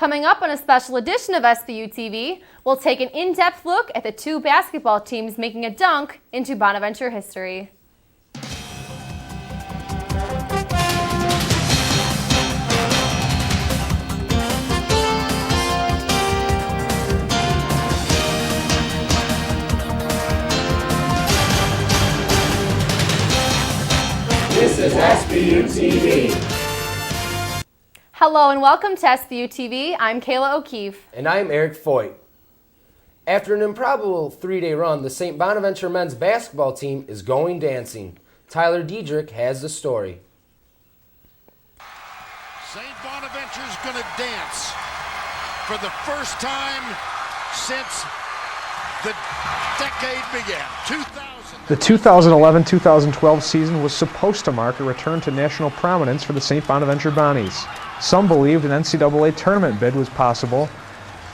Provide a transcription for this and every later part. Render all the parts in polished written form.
Coming up on a special edition of SBU TV, we'll take an in-depth look at the two basketball teams making a dunk into Bonaventure history. This is SBU-TV. Hello and welcome to SBU-TV. I'm Kayla O'Keefe. And I'm Eric Foit. After an improbable three-day run, the St. Bonaventure men's basketball team is going dancing. Tyler Diedrich has the story. St. Bonaventure's going to dance for the first time since the decade began, 2000. The 2011-2012 season was supposed to mark a return to national prominence for the St. Bonaventure Bonnies. Some believed an NCAA tournament bid was possible,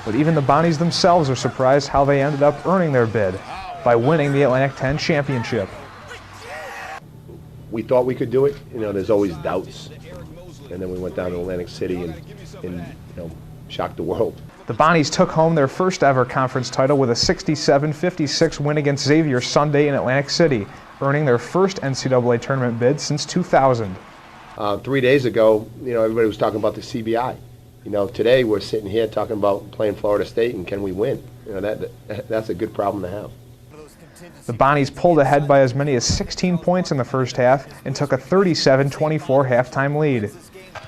but even the Bonnies themselves were surprised how they ended up earning their bid by winning the Atlantic 10 championship. We thought we could do it. You know, there's always doubts. And then we went down to Atlantic City and shocked the world. The Bonnies took home their first ever conference title with a 67-56 win against Xavier Sunday in Atlantic City, earning their first NCAA tournament bid since 2000. 3 days ago, everybody was talking about the CBI. Today we're sitting here talking about playing Florida State and can we win? That's a good problem to have. The Bonnies pulled ahead by as many as 16 points in the first half and took a 37-24 halftime lead.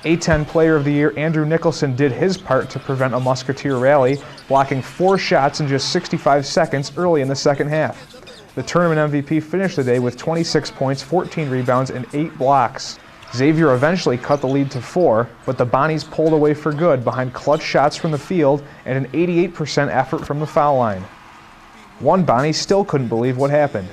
A-10 Player of the Year Andrew Nicholson did his part to prevent a Musketeer rally, blocking 4 shots in just 65 seconds early in the second half. The tournament MVP finished the day with 26 points, 14 rebounds, and 8 blocks. Xavier eventually cut the lead to 4, but the Bonnies pulled away for good behind clutch shots from the field and an 88% effort from the foul line. One Bonnie still couldn't believe what happened.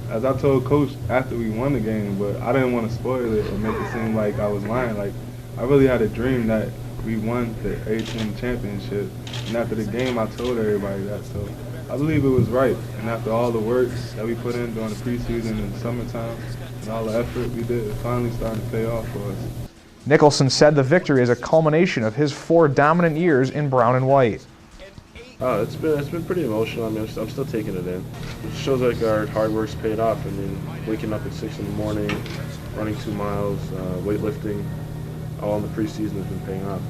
As I told Coach after we won the game, but I didn't want to spoil it or make it seem like I was lying. Like, I really had a dream that we won the A-10 championship, and after the game I told everybody that, so I believe it was right. And after all the work that we put in during the preseason and summertime and all the effort we did, it finally started to pay off for us. Nicholson said the victory is a culmination of his 4 dominant years in brown and white. It's been pretty emotional. I mean, I'm still taking it in. It shows like our hard work's paid off. I mean, waking up at 6 in the morning, running 2 miles, weightlifting, all in the preseason has been paying off.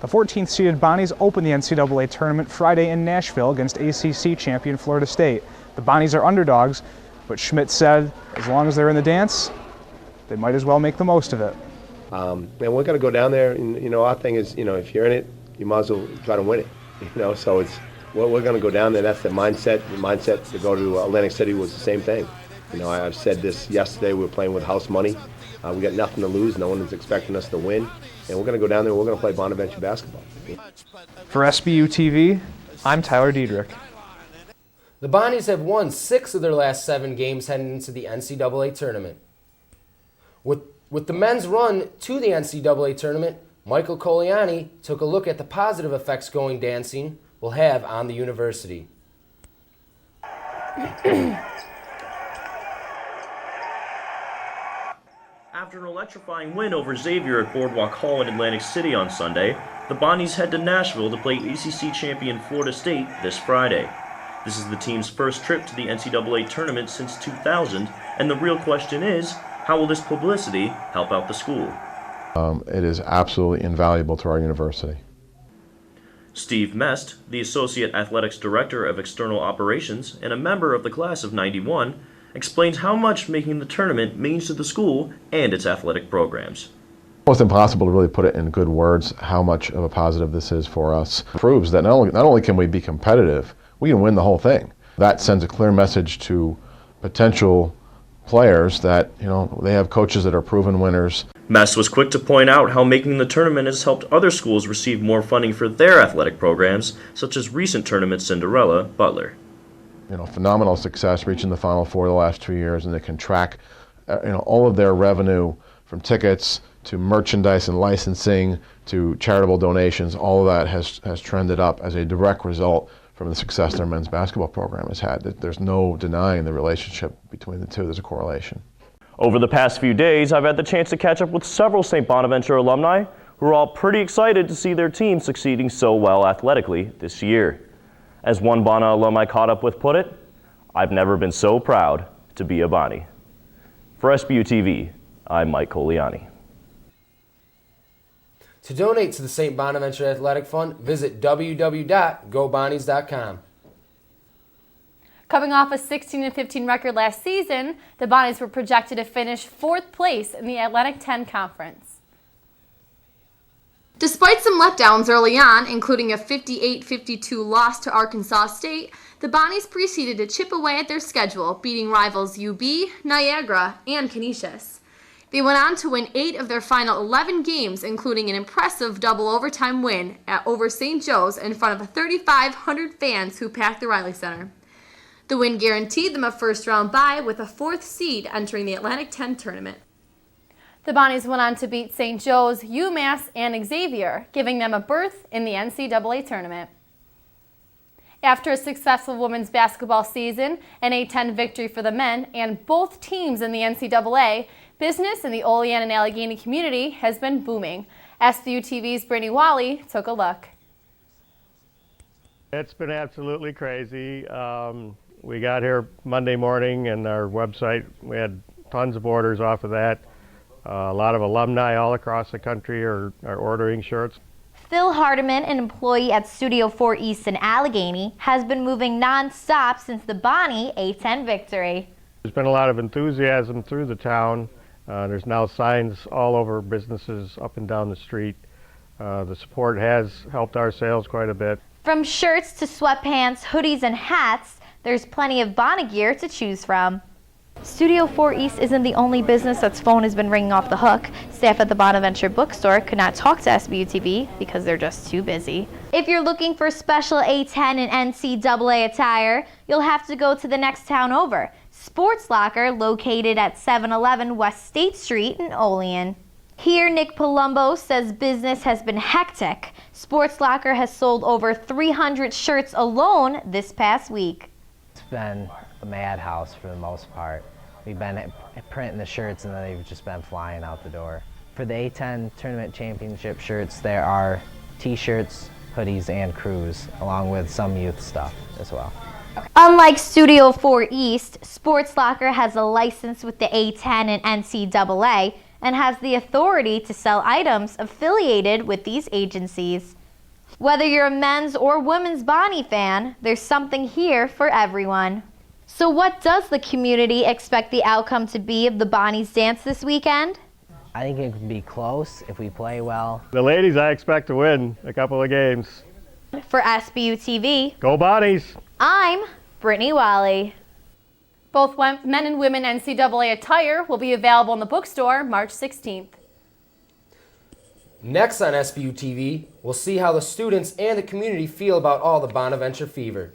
The 14th seeded Bonnies opened the NCAA tournament Friday in Nashville against ACC champion Florida State. The Bonnies are underdogs, but Schmidt said as long as they're in the dance, they might as well make the most of it. And we're going to go down there, and our thing is, if you're in it, you might as well try to win it. So it's we're going to go down there. That's the mindset. The mindset to go to Atlantic City was the same thing. I've said this yesterday. We were playing with house money. We got nothing to lose. No one is expecting us to win, and we're going to go down there. We're going to play Bonaventure basketball. For SBU TV, I'm Tyler Diedrich. The Bonnies have won 6 of their last 7 games heading into the NCAA tournament. With the men's run to the NCAA tournament, Michael Colaianni took a look at the positive effects going dancing will have on the university. After an electrifying win over Xavier at Boardwalk Hall in Atlantic City on Sunday, the Bonnies head to Nashville to play ACC champion Florida State this Friday. This is the team's first trip to the NCAA tournament since 2000, and the real question is, how will this publicity help out the school? It is absolutely invaluable to our university. Steve Mest, the Associate Athletics Director of External Operations and a member of the class of '91, explains how much making the tournament means to the school and its athletic programs. It's impossible to really put it in good words how much of a positive this is for us. It proves that not only can we be competitive, we can win the whole thing. That sends a clear message to potential players that, they have coaches that are proven winners. Mest was quick to point out how making the tournament has helped other schools receive more funding for their athletic programs, such as recent tournament Cinderella, Butler. Phenomenal success reaching the Final Four the last 2 years, and they can track, all of their revenue from tickets to merchandise and licensing to charitable donations. All of that has trended up as a direct result from the success their men's basketball program has had. There's no denying the relationship between the two. There's a correlation. Over the past few days, I've had the chance to catch up with several St. Bonaventure alumni who who are all pretty excited to see their team succeeding so well athletically this year. As one Bonner alum I caught up with put it, "I've never been so proud to be a Bonnie." For SBU-TV, I'm Mike Colaianni. To donate to the St. Bonaventure Athletic Fund, visit www.gobonnies.com. Coming off a 16-15 record last season, the Bonnies were projected to finish 4th place in the Atlantic 10 Conference. Despite some letdowns early on, including a 58-52 loss to Arkansas State, the Bonnies proceeded to chip away at their schedule, beating rivals UB, Niagara, and Canisius. They went on to win 8 of their final 11 games, including an impressive double overtime win over St. Joe's in front of 3,500 fans who packed the Riley Center. The win guaranteed them a first-round bye with a 4th seed entering the Atlantic 10 tournament. The Bonnies went on to beat St. Joe's, UMass, and Xavier, giving them a berth in the NCAA tournament. After a successful women's basketball season, an 8-10 victory for the men, and both teams in the NCAA, business in the Olean and Allegany community has been booming. SBU-TV's Brittany Whalley took a look. It's been absolutely crazy. We got here Monday morning, and our website, we had tons of orders off of that. A lot of alumni all across the country are ordering shirts. Phil Hardimian, an employee at Studio 4 East in Allegany, has been moving non-stop since the Bonnie 8-10 victory. There's been a lot of enthusiasm through the town. There's now signs all over businesses up and down the street. The support has helped our sales quite a bit. From shirts to sweatpants, hoodies, and hats, there's plenty of Bonnie gear to choose from. Studio 4 East isn't the only business that's phone has been ringing off the hook. Staff at the Bonaventure bookstore could not talk to SBU-TV because they're just too busy. If you're looking for special A10 and NCAA attire, you'll have to go to the next town over, Sports Locker, located at 711 West State Street in Olean. Here, Nick Palumbo says business has been hectic. Sports Locker has sold over 300 shirts alone this past week. It's been a madhouse for the most part. We've been printing the shirts and then they've just been flying out the door. For the A10 Tournament Championship shirts, there are t-shirts, hoodies, and crews, along with some youth stuff as well. Unlike Studio 4 East, Sports Locker has a license with the A10 and NCAA and has the authority to sell items affiliated with these agencies. Whether you're a men's or women's Bonnie fan, there's something here for everyone. So what does the community expect the outcome to be of the Bonnies dance this weekend? I think it can be close if we play well. The ladies, I expect to win a couple of games. For SBU-TV, Go Bonnies! I'm Brittany Whalley. Both men and women NCAA attire will be available in the bookstore March 16th. Next on SBU-TV, we'll see how the students and the community feel about all the Bonaventure fever.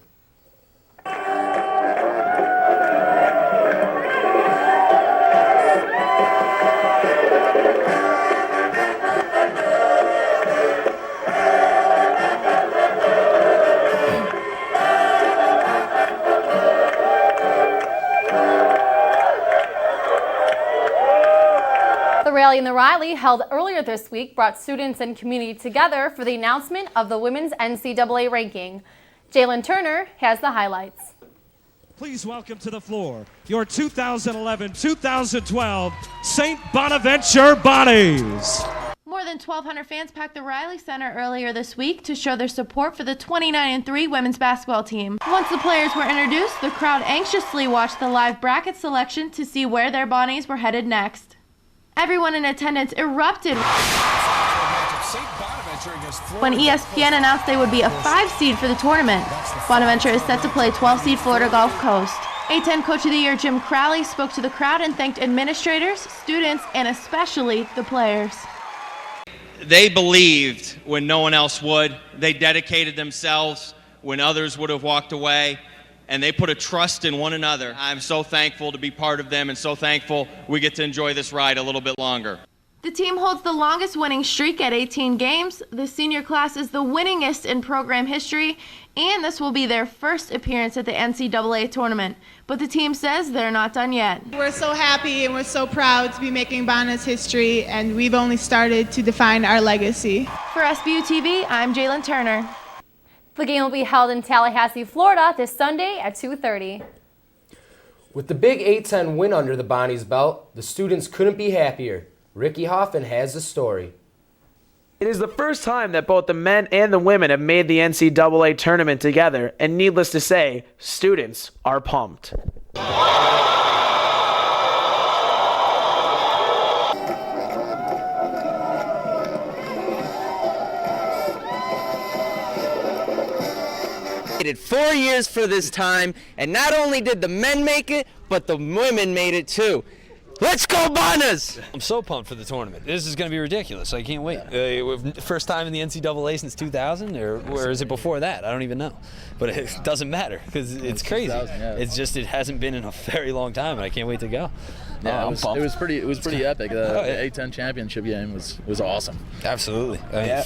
The rally in the Riley, held earlier this week, brought students and community together for the announcement of the women's NCAA ranking. Jaelyn Turner has the highlights. Please welcome to the floor your 2011-2012 St. Bonaventure Bonnies. More than 1,200 fans packed the Riley Center earlier this week to show their support for the 29-3 women's basketball team. Once the players were introduced, the crowd anxiously watched the live bracket selection to see where their Bonnies were headed next. Everyone in attendance erupted when ESPN announced they would be a 5 seed for the tournament. Bonaventure is set to play 12 seed Florida Gulf Coast. A10 Coach of the Year Jim Crowley spoke to the crowd and thanked administrators, students, and especially the players. They believed when no one else would. They dedicated themselves when others would have walked away. And they put a trust in one another. I'm so thankful to be part of them and so thankful we get to enjoy this ride a little bit longer. The team holds the longest winning streak at 18 games. The senior class is the winningest in program history, and this will be their first appearance at the NCAA tournament. But the team says they're not done yet. We're so happy and we're so proud to be making Bona's history, and we've only started to define our legacy. For SBU-TV, I'm Jaelyn Turner. The game will be held in Tallahassee, Florida this Sunday at 2:30. With the big A-10 win under the Bonnies' belt, the students couldn't be happier. Ricky Hoffend has the story. It is the first time that both the men and the women have made the NCAA tournament together, and needless to say, students are pumped. Waited 4 years for this time, and not only did the men make it, but the women made it too. Let's go, Bonas! I'm so pumped for the tournament. This is going to be ridiculous. I can't wait. First time in the NCAA since 2000, or is it before that? I don't even know. But it doesn't matter because it's crazy. Yeah. It's just it hasn't been in a very long time, and I can't wait to go. Yeah, it was pretty epic. The A10 championship game was awesome. Absolutely. Yeah.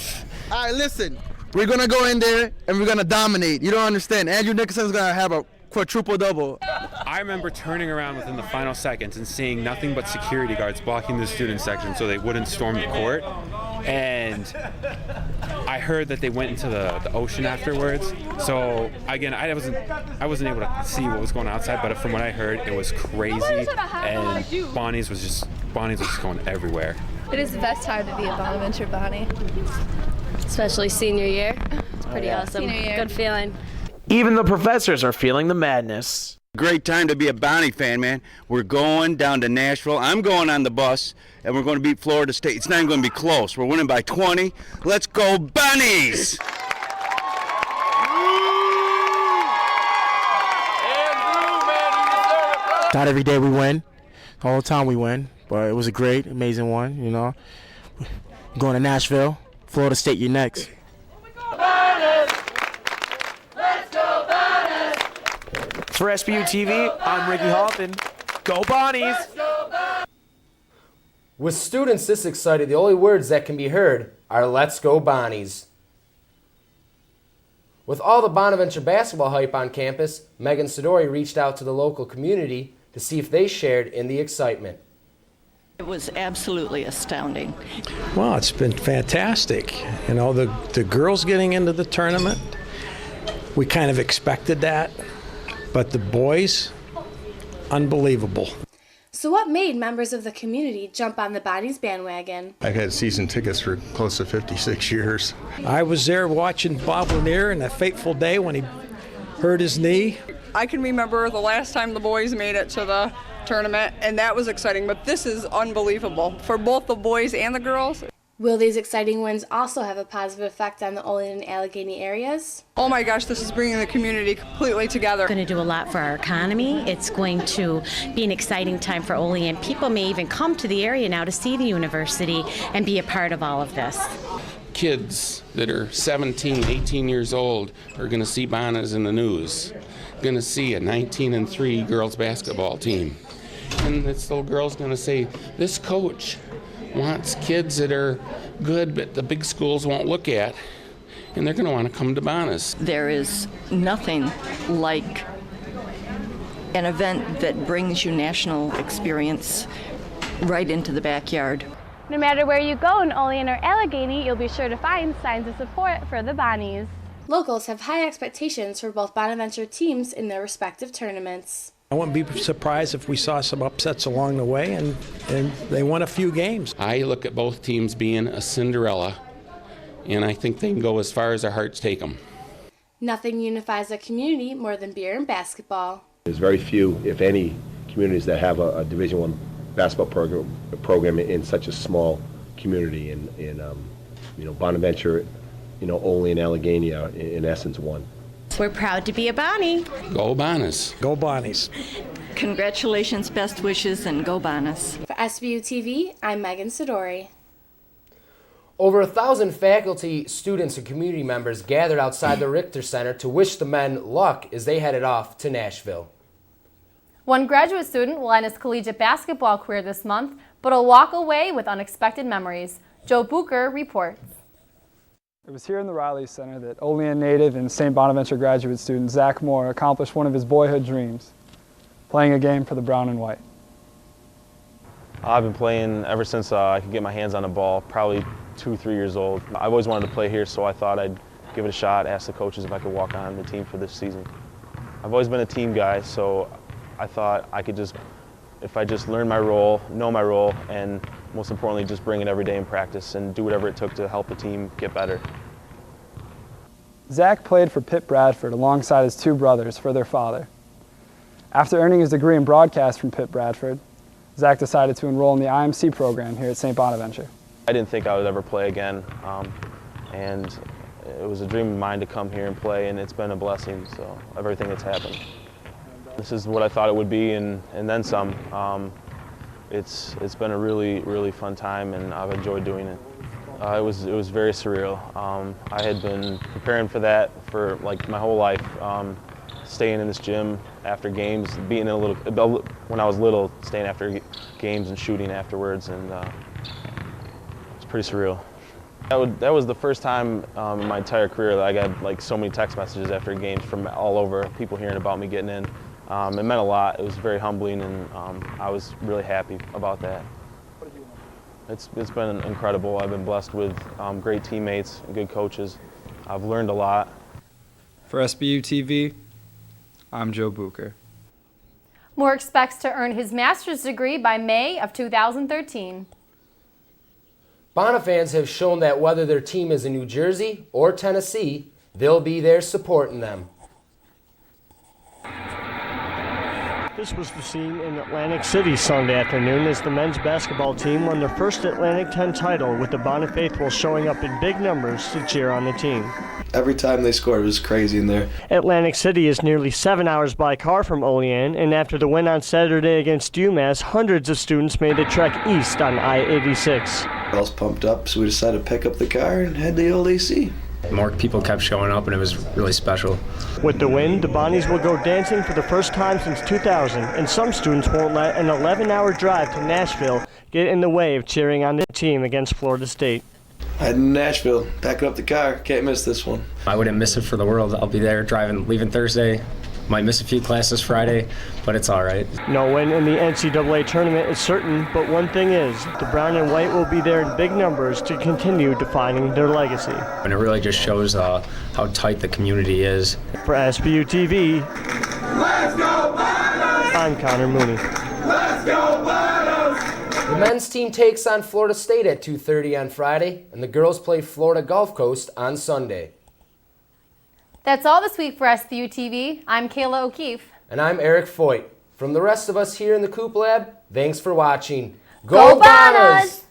All right, listen. We're gonna go in there and we're gonna dominate. You don't understand. Andrew Nicholson's gonna have a quadruple double. I remember turning around within the final seconds and seeing nothing but security guards blocking the student section so they wouldn't storm the court. And I heard that they went into the ocean afterwards. So again, I wasn't able to see what was going on outside, but from what I heard, it was crazy. And Bonnie's was just going everywhere. It is the best time to be a Bonaventure Bonnie, especially senior year. It's pretty awesome. Good feeling. Even the professors are feeling the madness. Great time to be a Bonnie fan, man. We're going down to Nashville. I'm going on the bus, and we're going to beat Florida State. It's not even going to be close. We're winning by 20. Let's go, Bonnies! Not every day we win. All the time we win. But it was a great, amazing one, you know. Going to Nashville. Florida State, you're next. For SBU-TV, I'm Ricky Hoffend. Go Bonnies! With students this excited, the only words that can be heard are "Let's go Bonnies." With all the Bonaventure basketball hype on campus, Megan Sudore reached out to the local community to see if they shared in the excitement. It was absolutely astounding. Well, it's been fantastic. You know, the girls getting into the tournament, we kind of expected that. But the boys, unbelievable. So what made members of the community jump on the Bonnies bandwagon? I've had season tickets for close to 56 years. I was there watching Bob Lanier on that fateful day when he hurt his knee. I can remember the last time the boys made it to the tournament, and that was exciting, but this is unbelievable for both the boys and the girls. Will these exciting wins also have a positive effect on the Olean and Allegany areas? Oh my gosh, this is bringing the community completely together. It's going to do a lot for our economy. It's going to be an exciting time for Olean. People may even come to the area now to see the university and be a part of all of this. Kids that are 17, 18 years old are going to see Bonas in the news, going to see a 19-3 girls basketball team. And this little girl's going to say, this coach wants kids that are good but the big schools won't look at, and they're going to want to come to Bonas. There is nothing like an event that brings you national experience right into the backyard. No matter where you go in Olean or Allegany, you'll be sure to find signs of support for the Bonnies. Locals have high expectations for both Bonaventure teams in their respective tournaments. I wouldn't be surprised if we saw some upsets along the way, and they won a few games. I look at both teams being a Cinderella, and I think they can go as far as their hearts take them. Nothing unifies a community more than beer and basketball. There's very few, if any, communities that have a Division I basketball program in such a small community. In Bonaventure, Olean and Allegany are in essence one. We're proud to be a Bonnie. Go Bonas. Go Bonnies. Congratulations, best wishes, and go Bonas. For SBU-TV, I'm Megan Sudore. Over 1,000 faculty, students, and community members gathered outside the Richter Center to wish the men luck as they headed off to Nashville. One graduate student will end his collegiate basketball career this month, but will walk away with unexpected memories. Joe Bucher reports. It was here in the Whalley Center that Olean native and St. Bonaventure graduate student Zach Moore accomplished one of his boyhood dreams, playing a game for the brown and white. I've been playing ever since I could get my hands on a ball, probably 2, 3 years old. I've always wanted to play here, so I thought I'd give it a shot, ask the coaches if I could walk on the team for this season. I've always been a team guy, so I thought I could just, if I just learn my role, know my role, and most importantly, just bring it every day in practice and do whatever it took to help the team get better. Zach played for Pitt Bradford alongside his 2 brothers for their father. After earning his degree in broadcast from Pitt Bradford, Zach decided to enroll in the IMC program here at St. Bonaventure. I didn't think I would ever play again, and it was a dream of mine to come here and play, and it's been a blessing, so everything that's happened. This is what I thought it would be, and then some. It's been a really, really fun time, and I've enjoyed doing it. It was very surreal. I had been preparing for that for like my whole life, staying in this gym after games, being when I was little, staying after games and shooting afterwards, and it's pretty surreal. That was the first time in my entire career that I got like so many text messages after games from all over, people hearing about me getting in. It meant a lot. It was very humbling, and I was really happy about that. It's been incredible. I've been blessed with great teammates and good coaches. I've learned a lot. For SBU-TV, I'm Joe Bucher. Moore expects to earn his master's degree by May of 2013. Bona fans have shown that whether their team is in New Jersey or Tennessee, they'll be there supporting them. This was the scene in Atlantic City Sunday afternoon as the men's basketball team won their first Atlantic 10 title, with the Bona faithful showing up in big numbers to cheer on the team. Every time they scored, it was crazy in there. Atlantic City is nearly 7 hours by car from Olean, and after the win on Saturday against UMass, hundreds of students made the trek east on I-86. I was pumped up, so we decided to pick up the car and head to the old AC. More people kept showing up, and it was really special. With the win, the Bonnies will go dancing for the first time since 2000, and some students won't let an 11-hour drive to Nashville get in the way of cheering on the team against Florida State. Heading to Nashville, packing up the car, can't miss this one. I wouldn't miss it for the world. I'll be there leaving Thursday. Might miss a few classes Friday, but it's all right. No win in the NCAA tournament is certain, but one thing is, the brown and white will be there in big numbers to continue defining their legacy. And it really just shows how tight the community is. For SBU-TV, let's go Bonos! I'm Conor Mooney. Let's go Bonos! The men's team takes on Florida State at 2:30 on Friday, and the girls play Florida Gulf Coast on Sunday. That's all this week for SBU TV. I'm Kayla O'Keefe. And I'm Eric Foit. From the rest of us here in the Coop Lab, thanks for watching. Go Bonos!